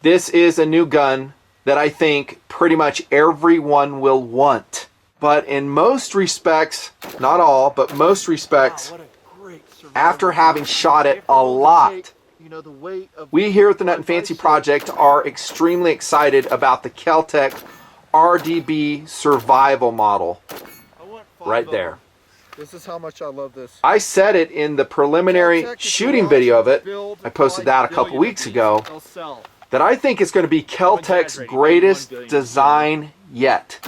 This is a new gun that I think pretty much everyone will want. But in most respects, not all, but most respects, after having shot it a lot, we here at the Nutnfancy project are extremely excited about the KelTec RDB Survival model. Right there. This is how much I love this. I said it in the preliminary shooting video of it. I posted that a couple weeks ago. That I think is going to be KelTec's greatest design yet.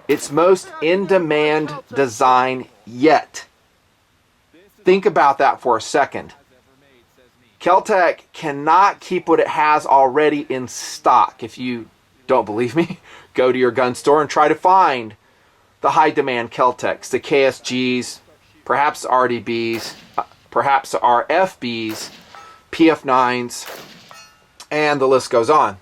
Its most in-demand design yet. Think about that for a second. KelTec cannot keep what it has already in stock. If you don't believe me, go to your gun store and try to find the high-demand KelTecs, the KSGs, perhaps RDBs, perhaps RFBs, PF9s, and the list goes on.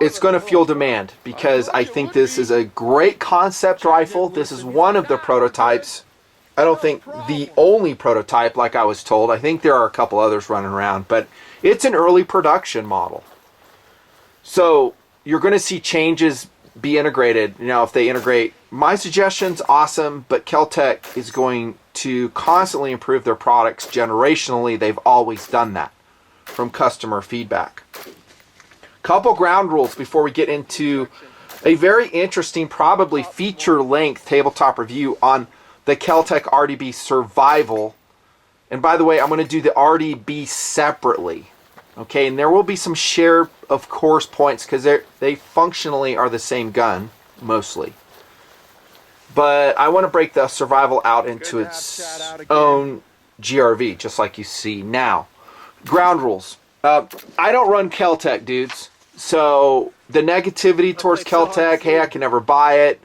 It's going to fuel demand because I think this is a great concept rifle. This is one of the prototypes. I don't think the only prototype, like I was told. I think there are a couple others running around, but it's an early production model. So you're going to see changes be integrated. You know, if they integrate my suggestions, awesome, but KelTec is going to constantly improve their products generationally. They've always done that from customer feedback. Couple ground rules before we get into a very interesting, probably feature-length tabletop review on the KelTec RDB Survival. And by the way, I'm going to do the RDB separately. Okay, and there will be some share of course points because they functionally are the same gun, mostly. But I want to break the Survival out into its own GRV, just like you see now. Ground rules. I don't run KelTec, dudes. So the negativity towards KelTec, hey, I can never buy it,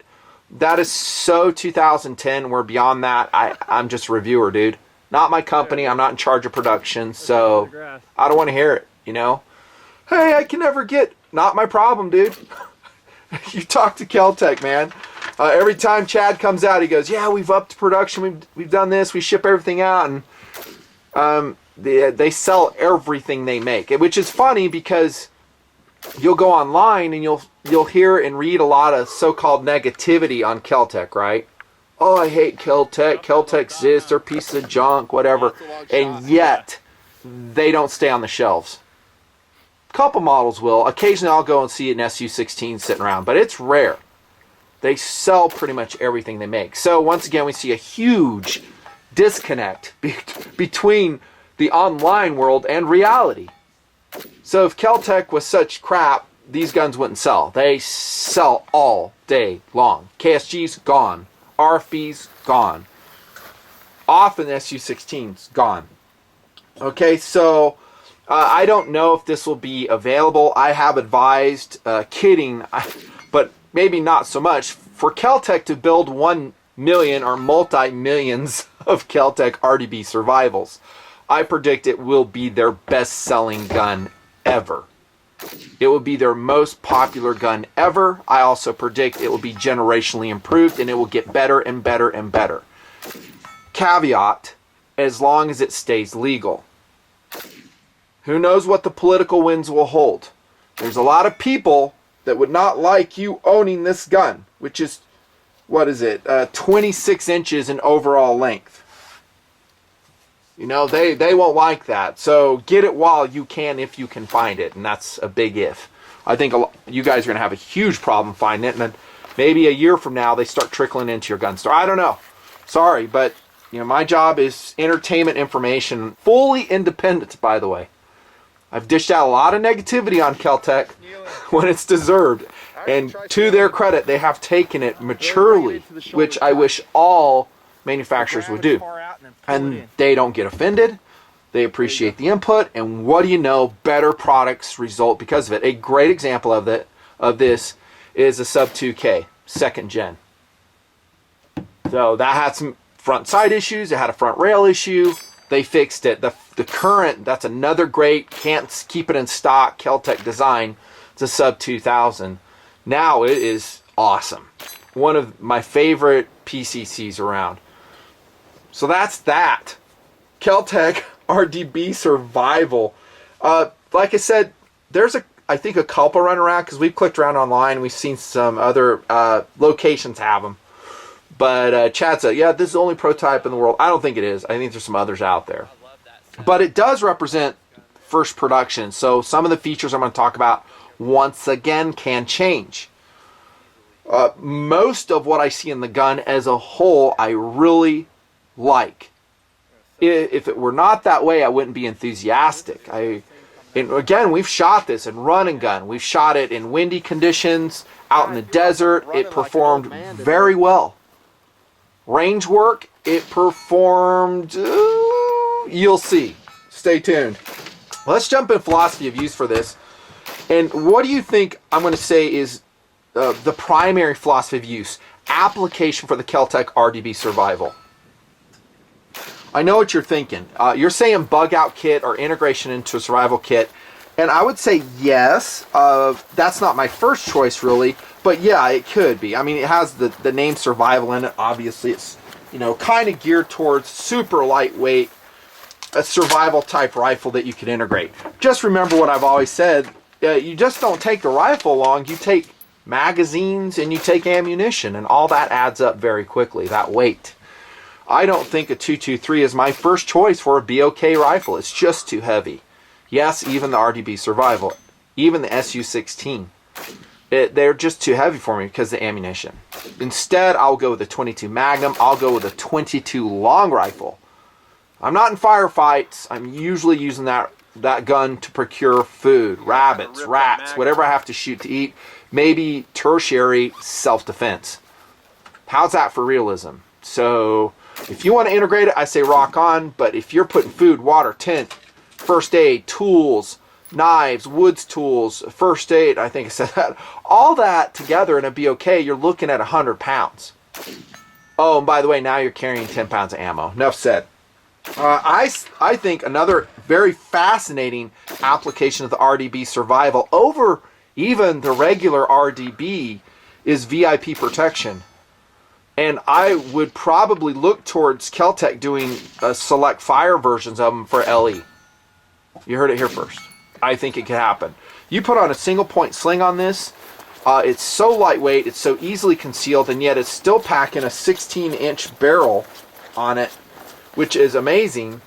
that is so 2010. We're beyond that. I'm just a reviewer, dude. Not my company. I'm not in charge of production, so I don't want to hear it, you know? Hey, I can never get... Not my problem, dude. You talk to KelTec, man. Every time Chad comes out, he goes, yeah, we've upped production. We've done this. We ship everything out. And they sell everything they make, which is funny because you'll go online and you'll hear and read a lot of so-called negativity on KelTec, right? Oh, I hate KelTec. KelTec's this, they're pieces of junk, whatever. And yet, they don't stay on the shelves. A couple models will. Occasionally, I'll go and see an SU16 sitting around, but it's rare. They sell pretty much everything they make. So once again, we see a huge disconnect between the online world and reality. So if KelTec was such crap, these guns wouldn't sell. They sell all day long. KSG's gone. RFB's gone. Often SU16's gone. Okay, so I don't know if this will be available. I have advised, kidding, but maybe not so much, for KelTec to build 1 million or multi-millions of KelTec RDB Survivals. I predict it will be their best-selling gun ever. It will be their most popular gun ever. I also predict it will be generationally improved and it will get better and better and better. Caveat, as long as it stays legal. Who knows what the political winds will hold? There's a lot of people that would not like you owning this gun, which is, what is it, 26 inches in overall length. You know, they won't like that. So get it while you can, if you can find it. And that's a big if. I think you guys are going to have a huge problem finding it. And then maybe a year from now, they start trickling into your gun store. I don't know. Sorry, but you know, my job is entertainment information. Fully independent, by the way. I've dished out a lot of negativity on KelTec when it's deserved. And to their credit, they have taken it maturely, which I wish all manufacturers would do. And they don't get offended. They appreciate the input, and what do you know? Better products result because of it. A great example of this is a Sub 2K, second gen. So that had some front side issues. It had a front rail issue. They fixed it. The current, that's another great, can't keep it in stock, KelTec design. It's a Sub 2000. Now it is awesome. One of my favorite PCCs around. So that's that. KelTec RDB Survival. like I said, there's I think a couple running around because we've clicked around online. We've seen some other locations have them. But Chad said, yeah, this is the only prototype in the world. I don't think it is. I think there's some others out there. But it does represent first production. So some of the features I'm going to talk about once again can change. Most of what I see in the gun as a whole, I really like. If it were not that way, I wouldn't be enthusiastic. And again, we've shot this in run and gun. We've shot it in windy conditions, out in the desert. It performed very well. Range work, it performed, you'll see. Stay tuned. Let's jump in philosophy of use for this. And what do you think I'm going to say is the primary philosophy of use? Application for the KelTec RDB Survival. I know what you're thinking. You're saying bug out kit or integration into a survival kit. And I would say yes. That's not my first choice really. But yeah, it could be. I mean, it has the name survival in it. Obviously, it's, you know, kind of geared towards super lightweight, a survival type rifle that you could integrate. Just remember what I've always said. You just don't take the rifle along. You take magazines and you take ammunition. And all that adds up very quickly, that weight. I don't think a 223 is my first choice for a BOK rifle. It's just too heavy. Yes, even the RDB Survival, even the SU-16, they're just too heavy for me because of the ammunition. Instead, I'll go with a 22 Magnum. I'll go with a 22 long rifle. I'm not in firefights. I'm usually using that gun to procure food, rabbits, rats, whatever I have to shoot to eat. Maybe tertiary self-defense. How's that for realism? So if you want to integrate it, I say rock on. But if you're putting food, water, tent, first aid, tools, knives, woods tools, first aid, I think I said that, all that together in a BOK, you're looking at 100 pounds. Oh, and by the way, now you're carrying 10 pounds of ammo. Enough said. I think another very fascinating application of the RDB Survival over even the regular RDB is VIP protection. And I would probably look towards KelTec doing select fire versions of them for LE. You heard it here first. I think it could happen. You put on a single point sling on this, it's so lightweight, it's so easily concealed, and yet it's still packing a 16-inch barrel on it, which is amazing.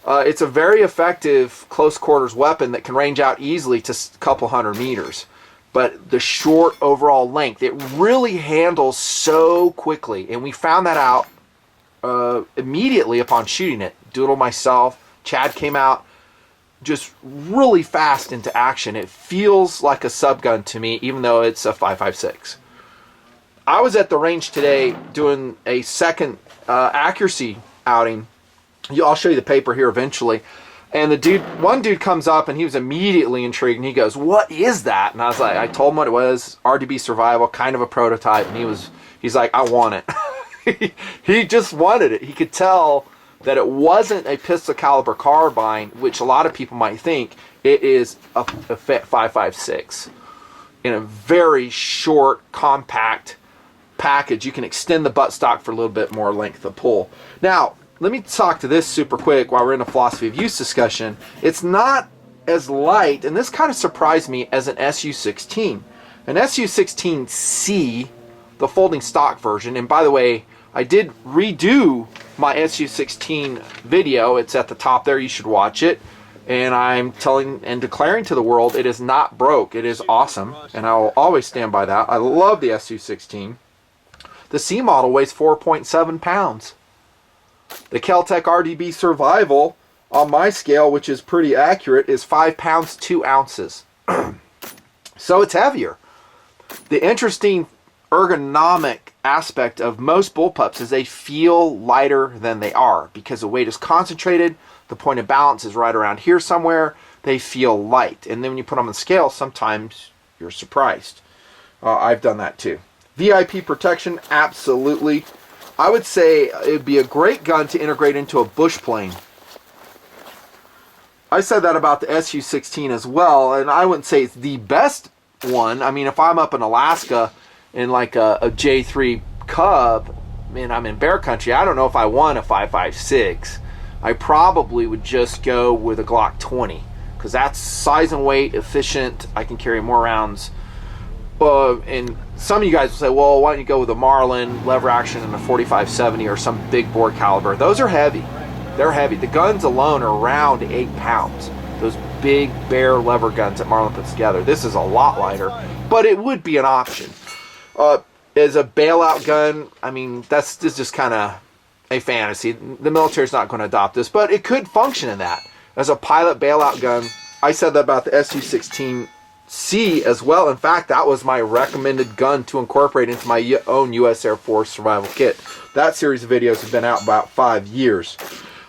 It's a very effective close quarters weapon that can range out easily to a couple hundred meters. But the short overall length, it really handles so quickly. And we found that out immediately upon shooting it. Doodle, myself, Chad came out just really fast into action. It feels like a subgun to me, even though it's a 5.56. I was at the range today doing a second accuracy outing. I'll show you the paper here eventually. And one dude comes up and he was immediately intrigued and he goes, "What is that?" And I was like, I told him what it was, RDB Survival, kind of a prototype. And he's like, "I want it." He just wanted it. He could tell that it wasn't a pistol caliber carbine, which a lot of people might think. It is a 5.56 in a very short, compact package. You can extend the buttstock for a little bit more length of pull. Now, let me talk to this super quick while we're in a philosophy of use discussion. It's not as light, and this kind of surprised me, as an SU-16. An SU-16C, the folding stock version, and by the way, I did redo my SU-16 video. It's at the top there. You should watch it. And I'm telling and declaring to the world, it is not broke. It is awesome, and I will always stand by that. I love the SU-16. The C model weighs 4.7 pounds. The KelTec RDB Survival, on my scale, which is pretty accurate, is 5 pounds 2 ounces. So it's heavier. The interesting ergonomic aspect of most bullpups is they feel lighter than they are because the weight is concentrated. The point of balance is right around here somewhere. They feel light. And then when you put them on the scale, sometimes you're surprised. I've done that too. VIP protection, absolutely. I would say it'd be a great gun to integrate into a bush plane. I said that about the SU-16 as well, and I wouldn't say it's the best one. I mean, if I'm up in Alaska in like a J3 Cub, and I'm in bear country, I don't know if I want a 5.56. I probably would just go with a Glock 20 because that's size and weight, efficient. I can carry more rounds. And some of you guys will say, well, why don't you go with a Marlin, lever action, and a 4570 or some big bore caliber? Those are heavy. They're heavy. The guns alone are around 8 pounds. Those big bare lever guns that Marlin puts together. This is a lot lighter, but it would be an option. As a bailout gun, I mean, this is just kind of a fantasy. The military's not going to adopt this, but it could function in that. As a pilot bailout gun, I said that about the SU-16C as well. In fact, that was my recommended gun to incorporate into my own U.S. Air Force survival kit. That series of videos have been out about 5 years.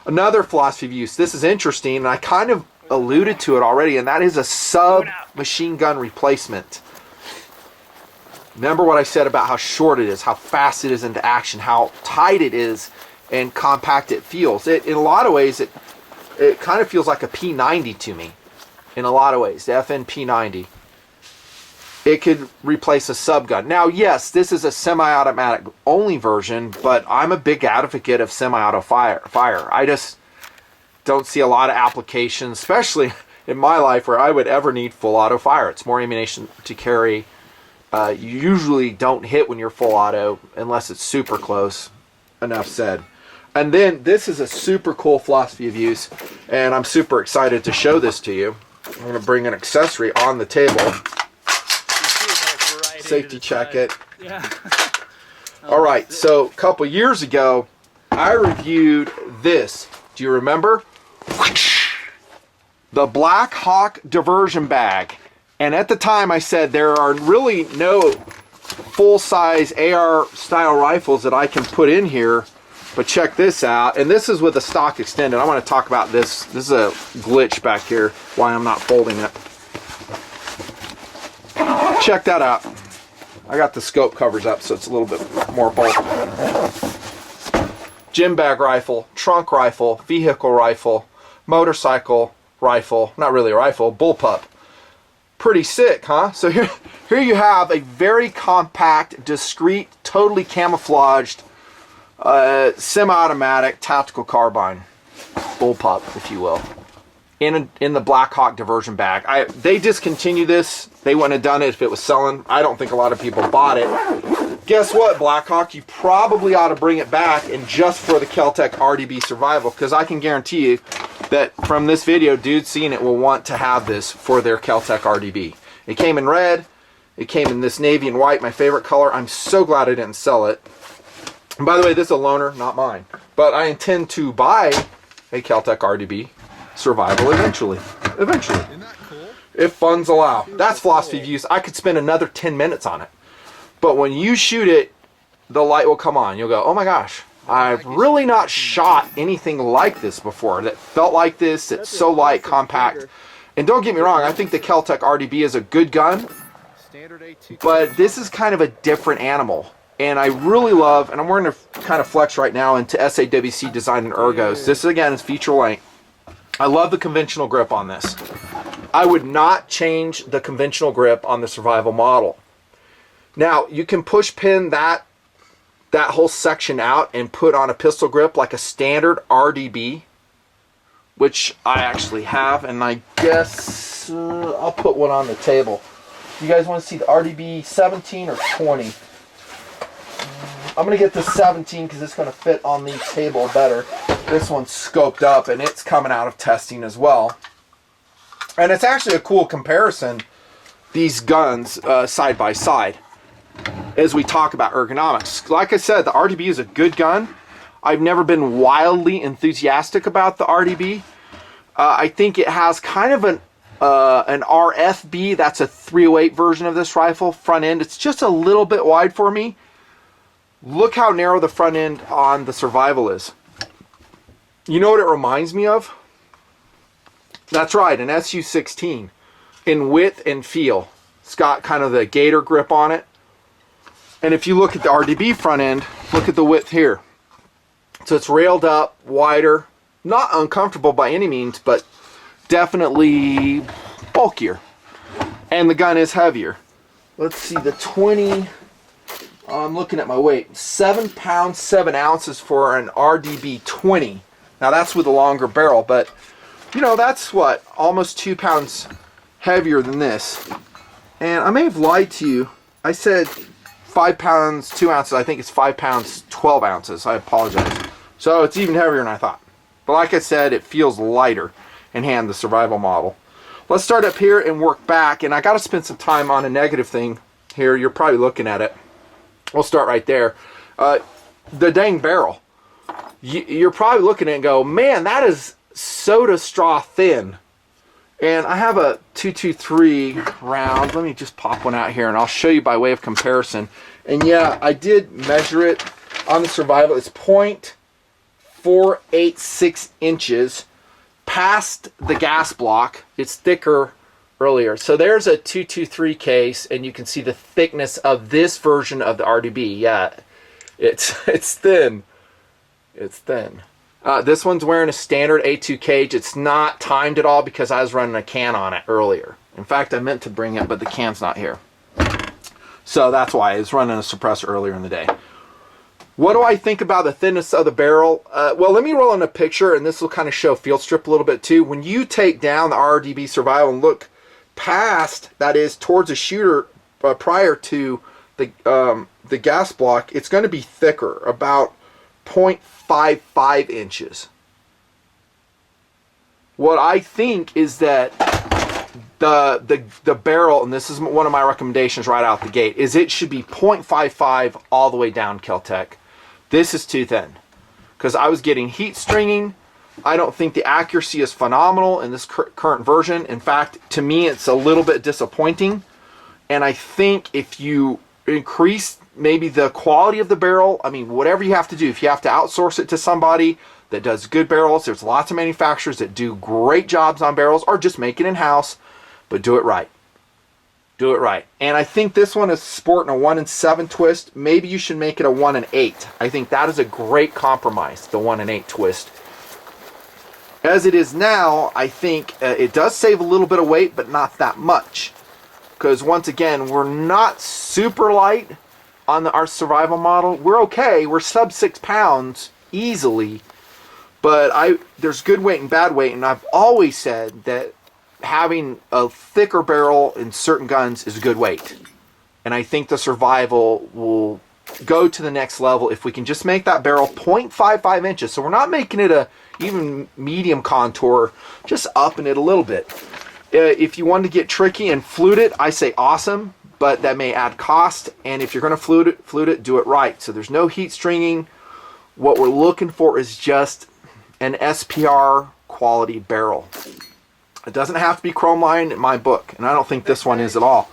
Another philosophy of use. This is interesting, and I kind of alluded to it already, and that is a submachine gun replacement. Remember what I said about how short it is, how fast it is into action, how tight it is, and compact it feels. In a lot of ways, it kind of feels like a P90 to me. In a lot of ways, the FN P90. It could replace a sub gun. Now, yes, this is a semi-automatic only version, but I'm a big advocate of semi-auto fire. I just don't see a lot of applications, especially in my life, where I would ever need full auto fire. It's more ammunition to carry. You usually don't hit when you're full auto unless it's super close. Enough said. And then this is a super cool philosophy of use, and I'm super excited to show this to you. I'm going to bring an accessory on the table. Safety check it. Yeah. All right, so a couple years ago, I reviewed this. Do you remember? The Black Hawk Diversion Bag. And at the time I said there are really no full-size AR-style rifles that I can put in here, but check this out. And this is with the stock extended. I want to talk about this. This is a glitch back here, why I'm not folding it. Check that out. I got the scope covers up so it's a little bit more bulky. Gym bag rifle, trunk rifle, vehicle rifle, motorcycle rifle, not really a rifle, bullpup. Pretty sick, huh? So here you have a very compact, discreet, totally camouflaged, semi-automatic tactical carbine, bullpup, if you will, in the Black Hawk Diversion Bag. They discontinued this. They wouldn't have done it if it was selling. I don't think a lot of people bought it. Guess what, Black Hawk? You probably ought to bring it back, and just for the KelTec RDB Survival, because I can guarantee you that from this video, dudes seeing it will want to have this for their KelTec RDB. It came in red. It came in this navy and white, my favorite color. I'm so glad I didn't sell it. And by the way, this is a loaner, not mine. But I intend to buy a KelTec RDB Survival eventually. Isn't that cool? If funds allow. That's philosophy of use. I could spend another 10 minutes on it. But when you shoot it, the light will come on. You'll go, oh my gosh, I've really not shot anything like this before that felt like this. It's so light, compact. And don't get me wrong, I think the KelTec RDB is a good gun, but this is kind of a different animal. And I really love, and I'm wearing to kind of flex right now into SAWC design and ergos. This again is feature length. I love the conventional grip on this. I would not change the conventional grip on the Survival model. Now, you can push pin that whole section out and put on a pistol grip like a standard RDB, which I actually have, and I guess I'll put one on the table. You guys want to see the RDB 17 or 20? I'm going to get the 17 because it's going to fit on the table better. This one's scoped up and it's coming out of testing as well. And it's actually a cool comparison, these guns side by side, as we talk about ergonomics. Like I said, the RDB is a good gun. I've never been wildly enthusiastic about the RDB. I think it has kind of an RFB, that's a 308 version of this rifle, front end. It's just a little bit wide for me. Look how narrow the front end on the Survival is. You know what it reminds me of? That's right, an SU-16 in width and feel. It's got kind of the gator grip on it. And if you look at the RDB front end, look at the width here. So it's railed up, wider, not uncomfortable by any means, but definitely bulkier. And the gun is heavier. Let's see, the 20, I'm looking at my weight, 7 pounds, 7 ounces for an RDB 20. Now that's with a longer barrel, but you know, that's what, almost 2 pounds heavier than this. And I may have lied to you. I said 5 pounds 2 ounces. I think it's 5 pounds 12 ounces. I apologize. So it's even heavier than I thought. But like I said, it feels lighter in hand, the Survival model. Let's start up here and work back. And I got to spend some time on a negative thing here. You're probably looking at it. We'll start right there. The dang barrel. You're probably looking at it and go, man, that is soda straw thin. And I have a 223 round. Let me just pop one out here and I'll show you by way of comparison. And yeah, I did measure it on the Survival. It's 0.486 inches past the gas block. It's thicker earlier. So there's a 223 case and you can see the thickness of this version of the RDB. Yeah, it's thin. It's thin. This one's wearing a standard A2 cage. It's not timed at all because I was running a can on it earlier. In fact, I meant to bring it, but the can's not here. So that's why I was running a suppressor earlier in the day. What do I think about the thinness of the barrel? Well, let me roll in a picture, and this will kind of show field strip a little bit too. When you take down the RDB Survival and look past, that is, towards the shooter prior to the gas block, it's going to be thicker, about 0.55 inches. What I think is that the barrel, and this is one of my recommendations right out the gate, is it should be 0.55 all the way down, KelTec. This is too thin because I was getting heat stringing. I don't think the accuracy is phenomenal in this current version. In fact, to me, it's a little bit disappointing. And I think if you increase maybe the quality of the barrel, I mean, whatever you have to do, if you have to outsource it to somebody that does good barrels, there's lots of manufacturers that do great jobs on barrels, or just make it in-house, but do it right. Do it right. And I think this one is sporting a 1 and 7 twist. Maybe you should make it a 1 and 8. I think that is a great compromise, the 1 and 8 twist. As it is now, I think it does save a little bit of weight, but not that much. Because once again, we're not super light on our Survival model. We're okay. We're sub 6 pounds easily. But there's good weight and bad weight. And I've always said that having a thicker barrel in certain guns is a good weight. And I think the Survival will go to the next level if we can just make that barrel 0.55 inches. So we're not making it a even medium contour, just upping it a little bit. If you want to get tricky and flute it, I say awesome, but that may add cost. And if you're going to flute it, do it right. So there's no heat stringing. What we're looking for is just an SPR quality barrel. It doesn't have to be chrome lined in my book, and I don't think this one is at all.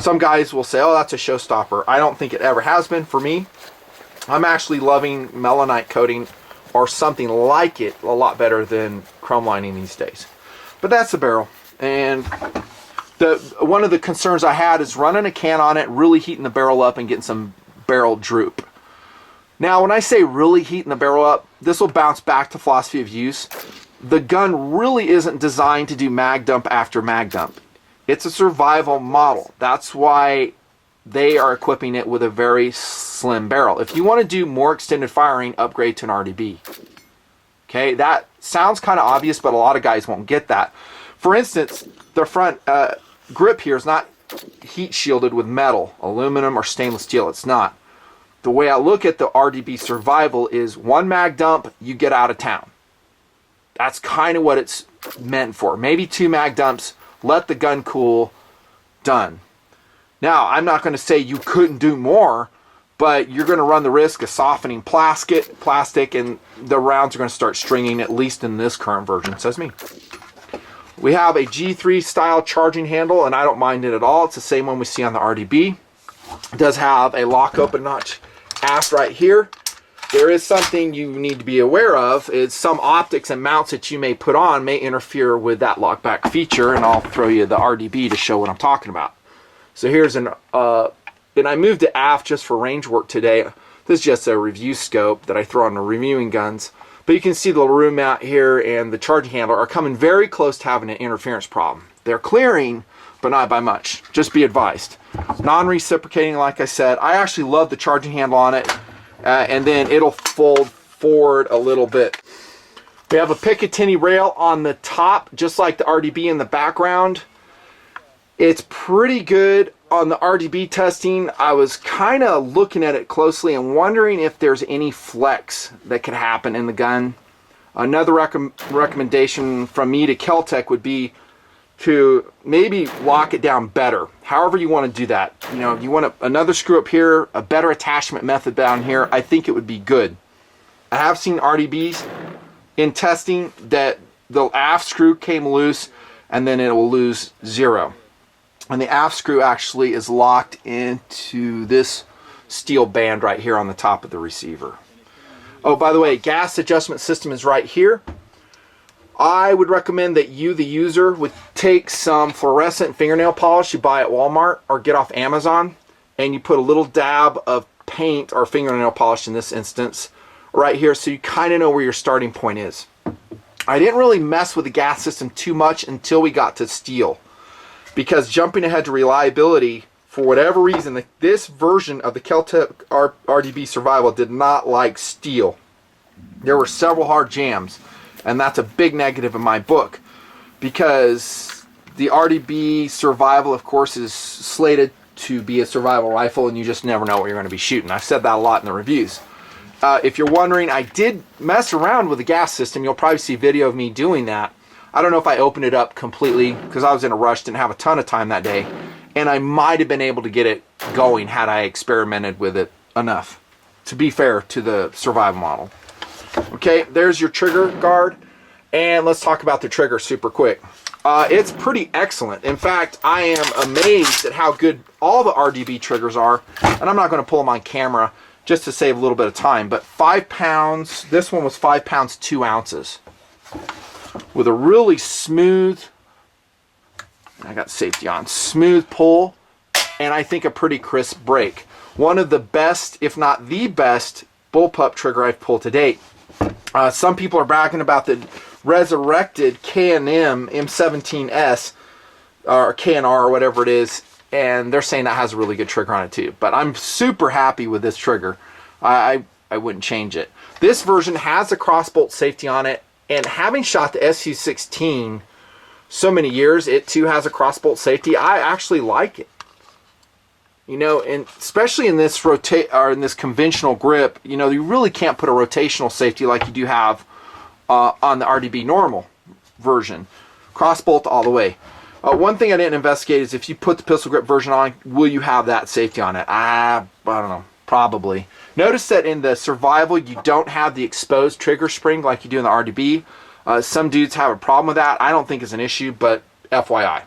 Some guys will say, oh, that's a showstopper. I don't think it ever has been for me. I'm actually loving melanite coating or something like it a lot better than chrome lining these days. But that's the barrel. And one of the concerns I had is running a can on it, really heating the barrel up and getting some barrel droop. Now, when I say really heating the barrel up, this will bounce back to philosophy of use. The gun really isn't designed to do mag dump after mag dump. It's a Survival model. That's why they are equipping it with a very slim barrel. If you want to do more extended firing, upgrade to an RDB. Okay, that sounds kind of obvious, but a lot of guys won't get that. For instance, the front grip here is not heat shielded with metal, aluminum, or stainless steel. It's not. The way I look at the RDB Survival is one mag dump, you get out of town. That's kind of what it's meant for. Maybe 2 mag dumps, let the gun cool, done. Now, I'm not going to say you couldn't do more, but you're going to run the risk of softening plastic, and the rounds are going to start stringing, at least in this current version, says me. We have a G3 style charging handle, and I don't mind it at all. It's the same one we see on the RDB. It does have a lock open notch aft right here. There is something you need to be aware of, is some optics and mounts that you may put on may interfere with that lock back feature, and I'll throw you the RDB to show what I'm talking about. So here's and I moved it aft just for range work today. This is just a review scope that I throw on the reviewing guns. But you can see the room mount here and the charging handle are coming very close to having an interference problem. They're clearing, but not by much. Just be advised. Non-reciprocating, like I said. I actually love the charging handle on it. And then it'll fold forward a little bit. We have a Picatinny rail on the top, just like the RDB in the background. It's pretty good on the RDB testing. I was kind of looking at it closely and wondering if there's any flex that could happen in the gun. Another recommendation from me to KelTec would be to maybe lock it down better. However you want to do that. You know, if you want another screw up here, a better attachment method down here, I think it would be good. I have seen RDBs in testing that the aft screw came loose and then it will lose 0. And the aft screw actually is locked into this steel band right here on the top of the receiver. Oh, by the way, gas adjustment system is right here. I would recommend that you, the user, would take some fluorescent fingernail polish you buy at Walmart or get off Amazon, and you put a little dab of paint or fingernail polish in this instance right here, so you kind of know where your starting point is. I didn't really mess with the gas system too much until we got to steel, because jumping ahead to reliability, for whatever reason, this version of the KelTec RDB Survival did not like steel. There were several hard jams, and that's a big negative in my book, because the RDB Survival, of course, is slated to be a survival rifle, and you just never know what you're going to be shooting. I've said that a lot in the reviews. If you're wondering, I did mess around with the gas system. You'll probably see video of me doing that. I don't know if I opened it up completely because I was in a rush, didn't have a ton of time that day, and I might have been able to get it going had I experimented with it enough, to be fair to the Survival model. Okay, there's your trigger guard, and let's talk about the trigger super quick. It's pretty excellent. In fact, I am amazed at how good all the RDB triggers are, and I'm not going to pull them on camera just to save a little bit of time, but 5 pounds, this one was 5 pounds 2 ounces, with a really smooth, I got safety on, smooth pull, and I think a pretty crisp break. One of the best, if not the best, bullpup trigger I've pulled to date. Some people are bragging about the resurrected K&M M17S, or K&R, or whatever it is, and they're saying that has a really good trigger on it too. But I'm super happy with this trigger. I wouldn't change it. This version has a crossbolt safety on it, and having shot the SU-16 so many years, it too has a crossbolt safety. I actually like it. You know, and especially in this in this conventional grip, you know, you really can't put a rotational safety like you do have on the RDB normal version. Crossbolt all the way. One thing I didn't investigate is if you put the pistol grip version on, will you have that safety on it? I don't know, probably. Notice that in the Survival, you don't have the exposed trigger spring like you do in the RDB. Some dudes have a problem with that. I don't think it's an issue, but FYI.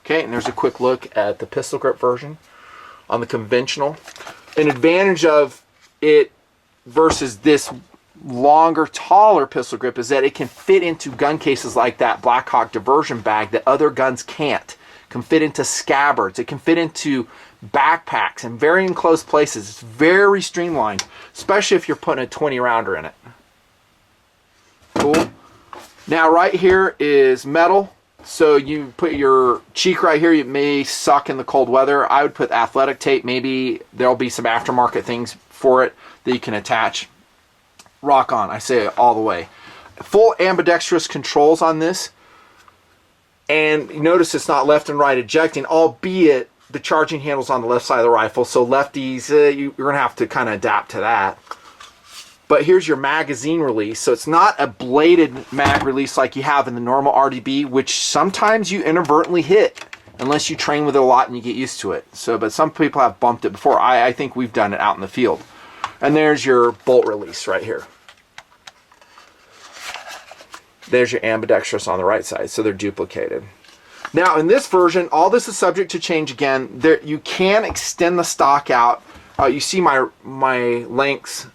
Okay, and there's a quick look at the pistol grip version on the conventional. An advantage of it versus this longer, taller pistol grip is that it can fit into gun cases like that Blackhawk Diversion Bag that other guns can't. It can fit into scabbards. It can fit into backpacks in very enclosed places. It's very streamlined, especially if you're putting a 20 rounder in it. Cool. Now right here is metal. So you put your cheek right here. It may suck in the cold weather. I would put athletic tape. Maybe there'll be some aftermarket things for it that you can attach. Rock on. I say it all the way. Full ambidextrous controls on this. And you notice it's not left and right ejecting, albeit the charging handle's on the left side of the rifle. So lefties, you're going to have to kind of adapt to that. But here's your magazine release. So it's not a bladed mag release like you have in the normal RDB, which sometimes you inadvertently hit unless you train with it a lot and you get used to it. So, but some people have bumped it before. I think we've done it out in the field. And there's your bolt release right here. There's your ambidextrous on the right side, so they're duplicated. Now in this version, all this is subject to change again. There, you can extend the stock out. You see my lengths,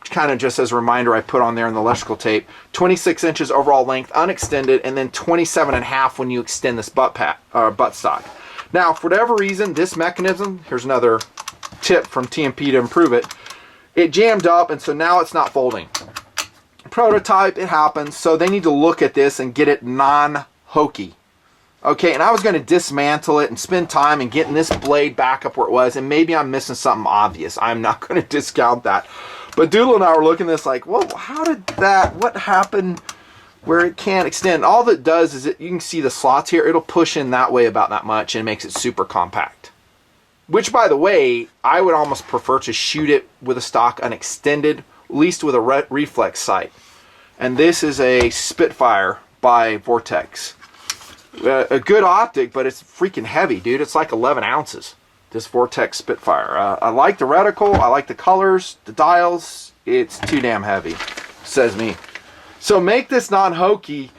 kind of just as a reminder, I put on there in the electrical tape. 26 inches overall length, unextended, and then 27.5 when you extend this butt stock. Now, for whatever reason, this mechanism, here's another tip from TMP to improve it, it jammed up, and so now it's not folding. Prototype, it happens, so they need to look at this and get it non-hokey. Okay, and I was going to dismantle it and spend time and getting this blade back up where it was, and maybe I'm missing something obvious. I'm not going to discount that. But Doodle and I were looking at this like, well, what happened where it can't extend? All that does is you can see the slots here. It'll push in that way about that much and makes it super compact. Which, by the way, I would almost prefer to shoot it with a stock unextended, at least with a reflex sight. And this is a Spitfire by Vortex. A good optic, but it's freaking heavy, dude. It's like 11 ounces. This Vortex Spitfire. I like the reticle. I like the colors, the dials. It's too damn heavy, says me. So make this non-hokey,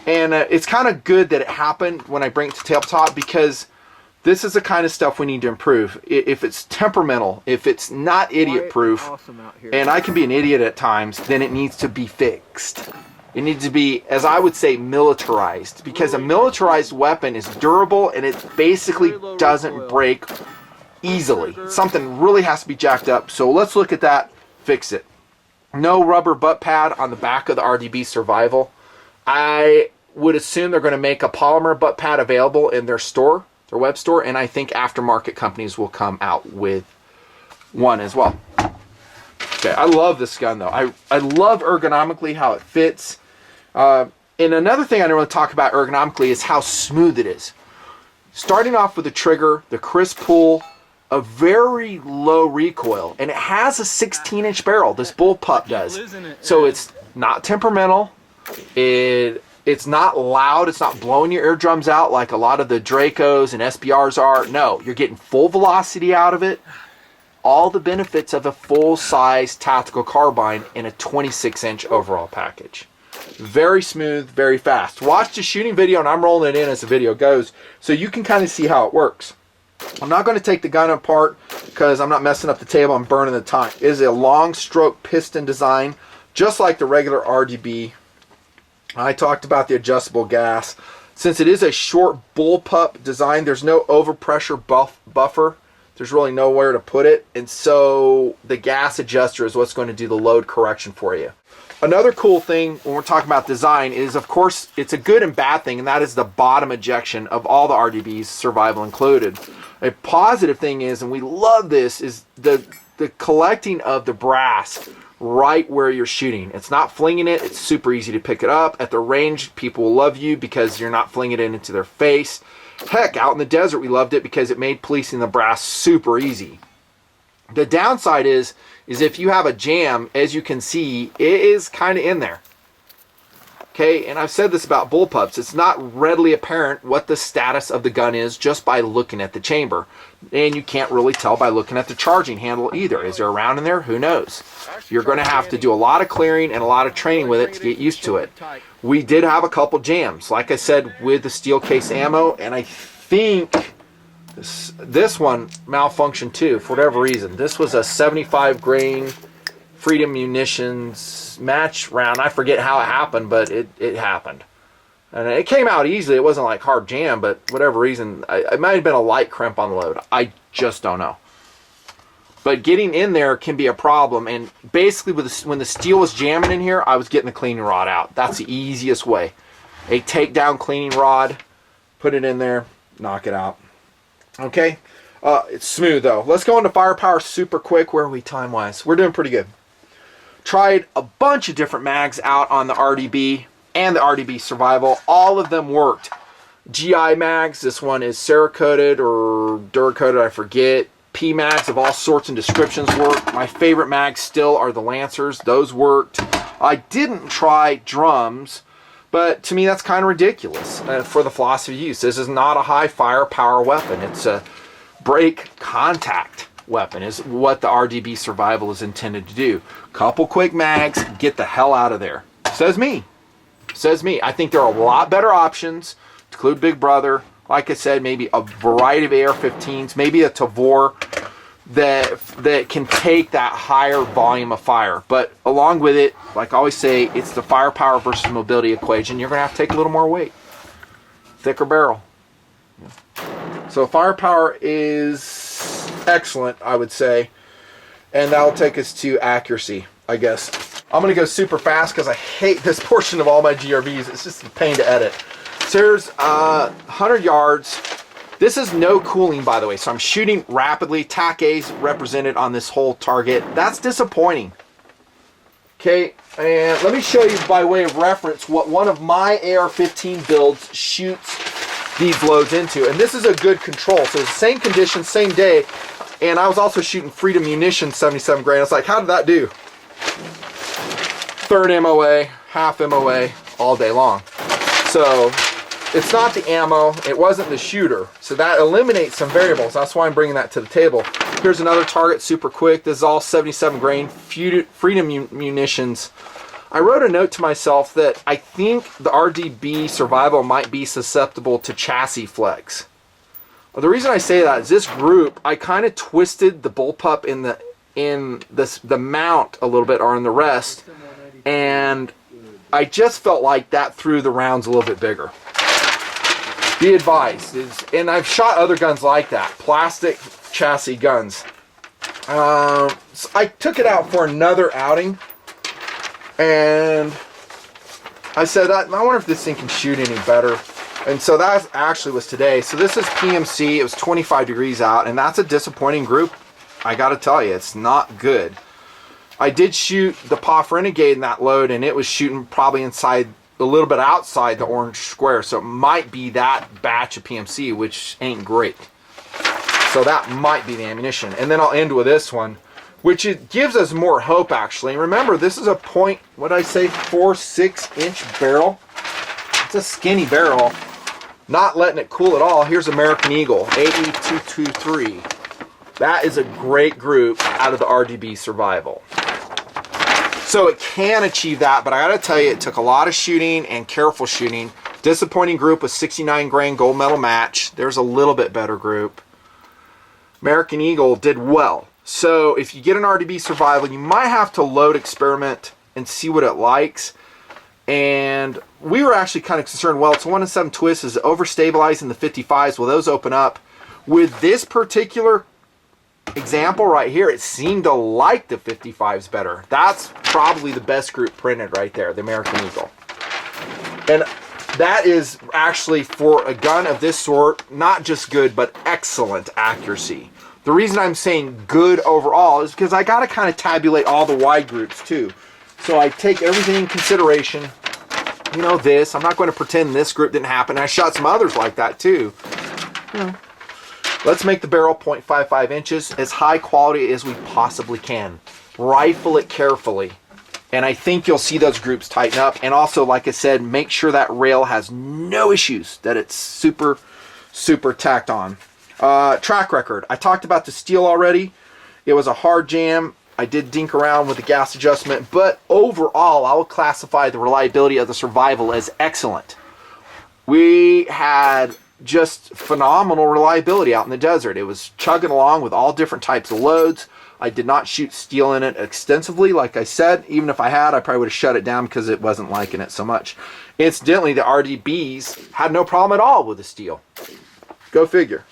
and it's kind of good that it happened when I bring it to tabletop, because this is the kind of stuff we need to improve. If it's temperamental, if it's not idiot-proof, and I can be an idiot at times, then it needs to be fixed. It needs to be, as I would say, militarized, because a militarized weapon is durable and it basically doesn't break easily. Something really has to be jacked up. So let's look at that, fix it. No rubber butt pad on the back of the RDB Survival. I would assume they're going to make a polymer butt pad available in their store, their web store, and I think aftermarket companies will come out with one as well. Okay, I love this gun though. I love ergonomically how it fits. And another thing I don't want to talk about ergonomically is how smooth it is. Starting off with the trigger, the crisp pull, a very low recoil, and it has a 16-inch barrel. This bullpup does. So it's not temperamental. It's not loud. It's not blowing your eardrums out like a lot of the Dracos and SBRs are. No, you're getting full velocity out of it. All the benefits of a full-size tactical carbine in a 26-inch overall package. Very smooth, very fast. Watch the shooting video, and I'm rolling it in as the video goes, so you can kind of see how it works. I'm not going to take the gun apart because I'm not messing up the table. I'm burning the time. It is a long stroke piston design, just like the regular RDB. I talked about the adjustable gas. Since it is a short bullpup design, there's no overpressure buffer. There's really nowhere to put it, and so the gas adjuster is what's going to do the load correction for you. Another cool thing when we're talking about design is, of course, it's a good and bad thing, and that is the bottom ejection of all the RDBs, Survival included. A positive thing is, and we love this, is the collecting of the brass right where you're shooting. It's not flinging it. It's super easy to pick it up. At the range, people will love you because you're not flinging it into their face. Heck, out in the desert, we loved it because it made policing the brass super easy. The downside is if you have a jam, as you can see, it is kind of in there. Okay, and I've said this about bullpups. It's not readily apparent what the status of the gun is just by looking at the chamber. And you can't really tell by looking at the charging handle either. Is there a round in there? Who knows? You're going to have to do a lot of clearing and a lot of training with it to get used to it. We did have a couple jams, like I said, with the steel case ammo, and I think this one malfunctioned too for whatever reason. This was a 75 grain Freedom Munitions match round. I forget how it happened, but it happened. And it came out easily. It wasn't like hard jam, but whatever reason, it might have been a light crimp on the load. I just don't know. But getting in there can be a problem. And basically, when the steel was jamming in here, I was getting the cleaning rod out. That's the easiest way. A takedown cleaning rod, put it in there, knock it out. Okay, it's smooth though. Let's go into firepower super quick. Where are we time-wise? We're doing pretty good. Tried a bunch of different mags out on the RDB and the RDB Survival. All of them worked. GI mags, this one is Cerakoted or Duracoated, I forget. P mags of all sorts and descriptions work. My favorite mags still are the Lancers. Those worked. I didn't try drums, but to me that's kind of ridiculous for the philosophy of use. This is not a high firepower weapon. It's a break contact weapon is what the RDB Survival is intended to do. Couple quick mags, get the hell out of there. Says me. Says me. I think there are a lot better options to include Big Brother. Like I said, maybe a variety of AR-15s, maybe a Tavor that can take that higher volume of fire. But along with it, like I always say, it's the firepower versus mobility equation. You're going to have to take a little more weight. Thicker barrel. So firepower is excellent, I would say. And that'll take us to accuracy, I guess. I'm going to go super fast because I hate this portion of all my GRVs. It's just a pain to edit. So here's 100 yards. This is no cooling, by the way, so I'm shooting rapidly. TAC A's represented on this whole target. That's disappointing. Okay, and let me show you by way of reference what one of my AR-15 builds shoots these loads into. And this is a good control. So it's the same conditions, same day. And I was also shooting Freedom Munition 77 grain. I was like, how did that do? Third MOA, half MOA, all day long. So it's not the ammo, it wasn't the shooter. So that eliminates some variables. That's why I'm bringing that to the table. Here's another target, super quick. This is all 77 grain Freedom Munitions. I wrote a note to myself that I think the RDB Survival might be susceptible to chassis flex. Well, the reason I say that is this group, I kind of twisted the bullpup in the mount a little bit, or in the rest, and I just felt like that threw the rounds a little bit bigger. Be advised, and I've shot other guns like that, plastic chassis guns. So I took it out for another outing, and I said, I wonder if this thing can shoot any better. And so that actually was today. So this is PMC. It was 25 degrees out, and that's a disappointing group. I got to tell you, it's not good. I did shoot the POF Renegade in that load, and it was shooting probably inside, a little bit outside the orange square. So it might be that batch of PMC, which ain't great. So that might be the ammunition. And then I'll end with this one, which it gives us more hope, actually. And remember, this is a point, what did I say, 4.6 inch barrel. It's a skinny barrel. Not letting it cool at all. Here's American Eagle, 8223. That is a great group out of the RDB Survival. So it can achieve that, but I gotta tell you, it took a lot of shooting and careful shooting. Disappointing group with 69 grain gold medal match. There's a little bit better group. American Eagle did well. So if you get an RDB Survival, you might have to load experiment and see what it likes. And we were actually kind of concerned, well, it's 1 in 7 twists, is overstabilizing the 55s. Will those open up? With this particular example right here, it seemed to like the 55s better. That's probably the best group printed right there, the American Eagle. And that is actually, for a gun of this sort, not just good, but excellent accuracy. The reason I'm saying good overall is because I got to kind of tabulate all the wide groups too. So I take everything in consideration. You know, this, I'm not going to pretend this group didn't happen. I shot some others like that too. You know, let's make the barrel 0.55 inches, as high quality as we possibly can. Rifle it carefully. And I think you'll see those groups tighten up. And also, like I said, make sure that rail has no issues, that it's super, super tacked on. Track record. I talked about the steel already. It was a hard jam. I did dink around with the gas adjustment, but overall, I will classify the reliability of the Survival as excellent. We had just phenomenal reliability out in the desert. It was chugging along with all different types of loads. I did not shoot steel in it extensively, like I said. Even if I had, I probably would have shut it down because it wasn't liking it so much. Incidentally, the RDBs had no problem at all with the steel. Go figure.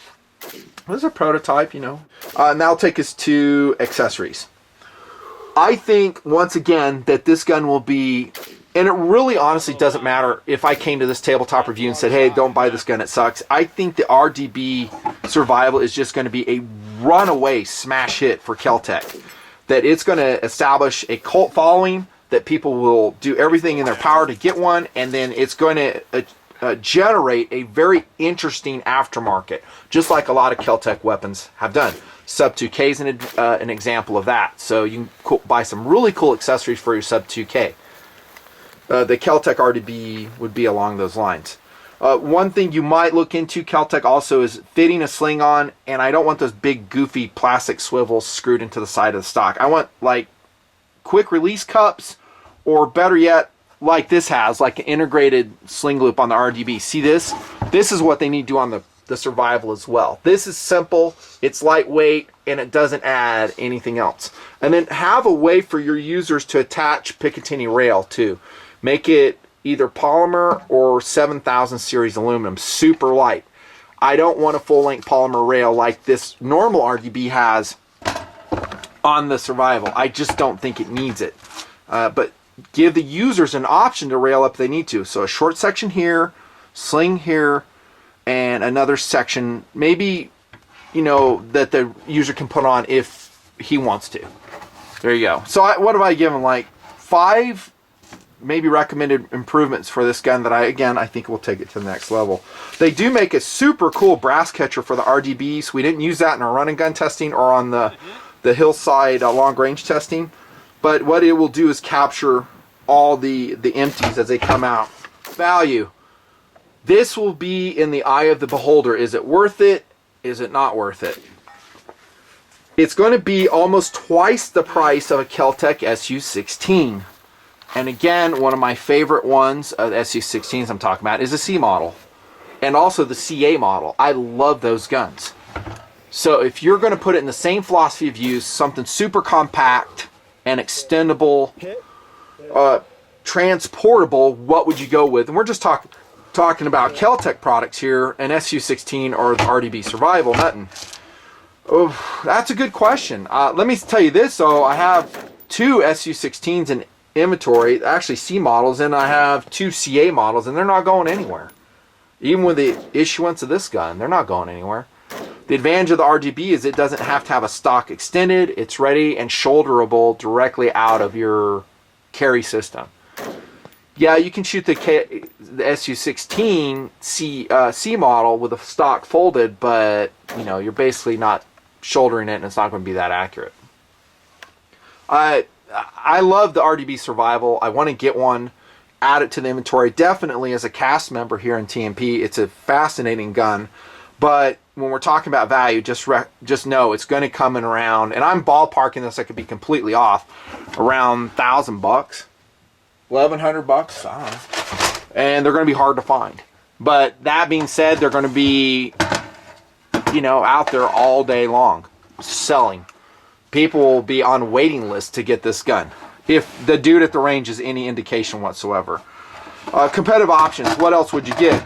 This is a prototype, you know. And that'll take us to accessories. I think, once again, that this gun will be, and it really honestly doesn't matter if I came to this tabletop review and said, hey, don't buy this gun, it sucks. I think the RDB Survival is just going to be a runaway smash hit for KelTec. That it's going to establish a cult following, that people will do everything in their power to get one, and then it's going to generate a very interesting aftermarket, just like a lot of KelTec weapons have done. Sub 2K is an example of that. So you can buy some really cool accessories for your Sub 2K. The KelTec RDB would be along those lines. One thing you might look into, KelTec also, is fitting a sling on, and I don't want those big goofy plastic swivels screwed into the side of the stock. I want like quick release cups, or better yet, like this has, like an integrated sling loop on the RDB. See this? This is what they need to do on the Survival as well. This is simple, it's lightweight, and it doesn't add anything else. And then have a way for your users to attach Picatinny rail too. Make it either polymer or 7000 series aluminum, super light. I don't want a full-length polymer rail like this normal RDB has on the Survival. I just don't think it needs it. But give the users an option to rail up if they need to. So a short section here, sling here, and another section, maybe, you know, that the user can put on if he wants to. There you go. So what have I given, like 5 maybe recommended improvements for this gun that I think will take it to the next level. They do make a super cool brass catcher for the RDBs. We didn't use that in our run and gun testing or on the hillside long range testing, but what it will do is capture all the empties as they come out. Value. This will be in the eye of the beholder. Is it worth it? Is it not worth it? It's going to be almost twice the price of a KelTec SU16. And again, one of my favorite ones of the SU16s I'm talking about is the C model. And also the CA model. I love those guns. So if you're going to put it in the same philosophy of use, something super compact and extendable, transportable, what would you go with? And we're just talking about KelTec products here, an SU16 or the RDB Survival, Nutn. Oh, that's a good question. Let me tell you this, though. I have 2 SU16s in inventory, actually C models, and I have 2 CA models, and they're not going anywhere. Even with the issuance of this gun, they're not going anywhere. The advantage of the RDB is it doesn't have to have a stock extended. It's ready and shoulderable directly out of your carry system. Yeah, you can shoot the SU16 C model with a stock folded, but you know, you're basically not shouldering it, and it's not going to be that accurate. I love the RDB Survival. I want to get one, add it to the inventory. Definitely as a cast member here in TMP, it's a fascinating gun. But when we're talking about value, just know it's going to come in around, and I'm ballparking this, I could be completely off, around $1,000, $1,100, I don't know. And they're going to be hard to find. But that being said, they're going to be, you know, out there all day long selling. People will be on waiting lists to get this gun if the dude at the range is any indication whatsoever. Competitive options. What else would you get?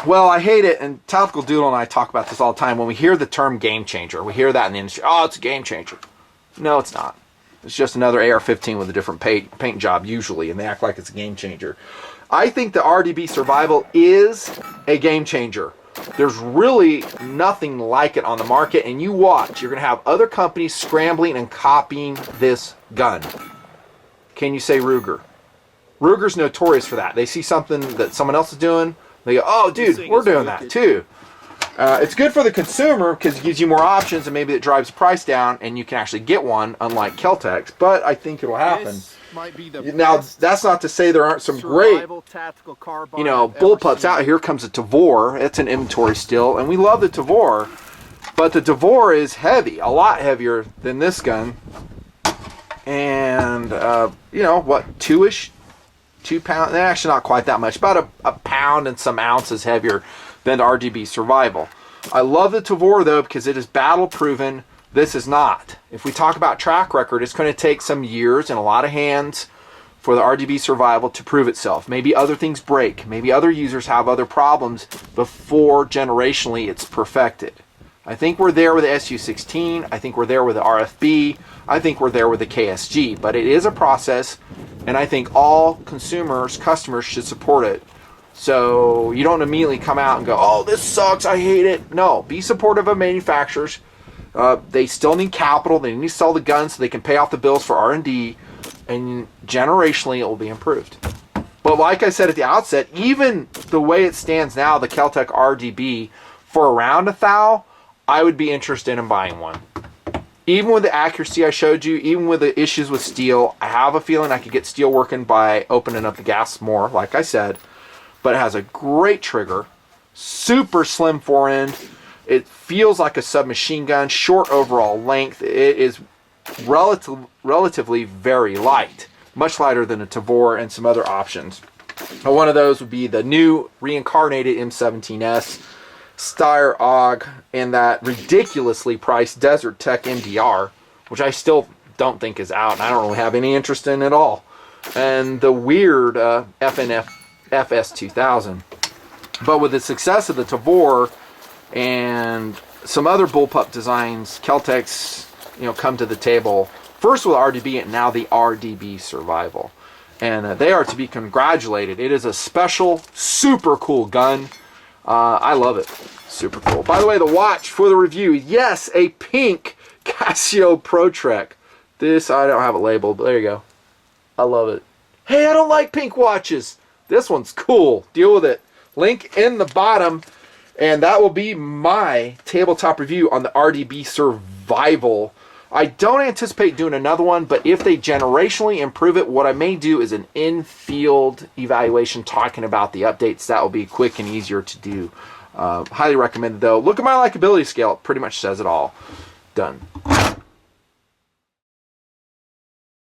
Well, I hate it, and Tactical Doodle and I talk about this all the time. When we hear the term game changer, we hear that in the industry. Oh, it's a game changer. No, it's not. It's just another AR-15 with a different paint job usually, and they act like it's a game changer. I think the RDB Survival is a game changer. There's really nothing like it on the market, and you watch. You're going to have other companies scrambling and copying this gun. Can you say Ruger? Ruger's notorious for that. They see something that someone else is doing, they go, oh, dude, we're doing that too. It's good for the consumer because it gives you more options, and maybe it drives the price down, and you can actually get one, unlike KelTec's, but I think it'll happen. Now, that's not to say there aren't some great, you know, bullpups out. Here comes a Tavor. It's an inventory still, and we love the Tavor, but the Tavor is heavy, a lot heavier than this gun, and, you know, what, 2 pounds, actually not quite that much, about a pound and some ounces heavier than the RDB Survival. I love the Tavor though because it is battle proven. This is not. If we talk about track record, it's going to take some years and a lot of hands for the RDB Survival to prove itself. Maybe other things break. Maybe other users have other problems before generationally it's perfected. I think we're there with the SU16. I think we're there with the RFB. I think we're there with the KSG. But it is a process, and I think all customers should support it. So you don't immediately come out and go, oh, this sucks, I hate it. No, be supportive of manufacturers. They still need capital. They need to sell the guns so they can pay off the bills for R&D, and generationally it will be improved. But like I said at the outset, even the way it stands now, the KelTec RDB, for around $1,000, I would be interested in buying one. Even with the accuracy I showed you, even with the issues with steel, I have a feeling I could get steel working by opening up the gas more, like I said. But it has a great trigger, super slim forend. It feels like a submachine gun, short overall length. It is relatively very light, much lighter than a Tavor and some other options. One of those would be the new reincarnated M17S, Steyr AUG, and that ridiculously priced Desert Tech MDR, which I still don't think is out, and I don't really have any interest in at all. And the weird FNF FS2000. But with the success of the Tavor and some other bullpup designs, KelTec's, you know, come to the table. First with RDB, and now the RDB Survival. And they are to be congratulated. It is a special, super cool gun. I love it. Super cool. By the way, the watch for the review, yes, a pink Casio Pro Trek. This, I don't have it labeled, but there you go. I love it. Hey, I don't like pink watches. This one's cool. Deal with it. Link in the bottom. And that will be my tabletop review on the RDB Survival. I don't anticipate doing another one, but if they generationally improve it, what I may do is an in-field evaluation talking about the updates. That will be quick and easier to do. Highly recommended, though. Look at my likability scale. It pretty much says it all. Done.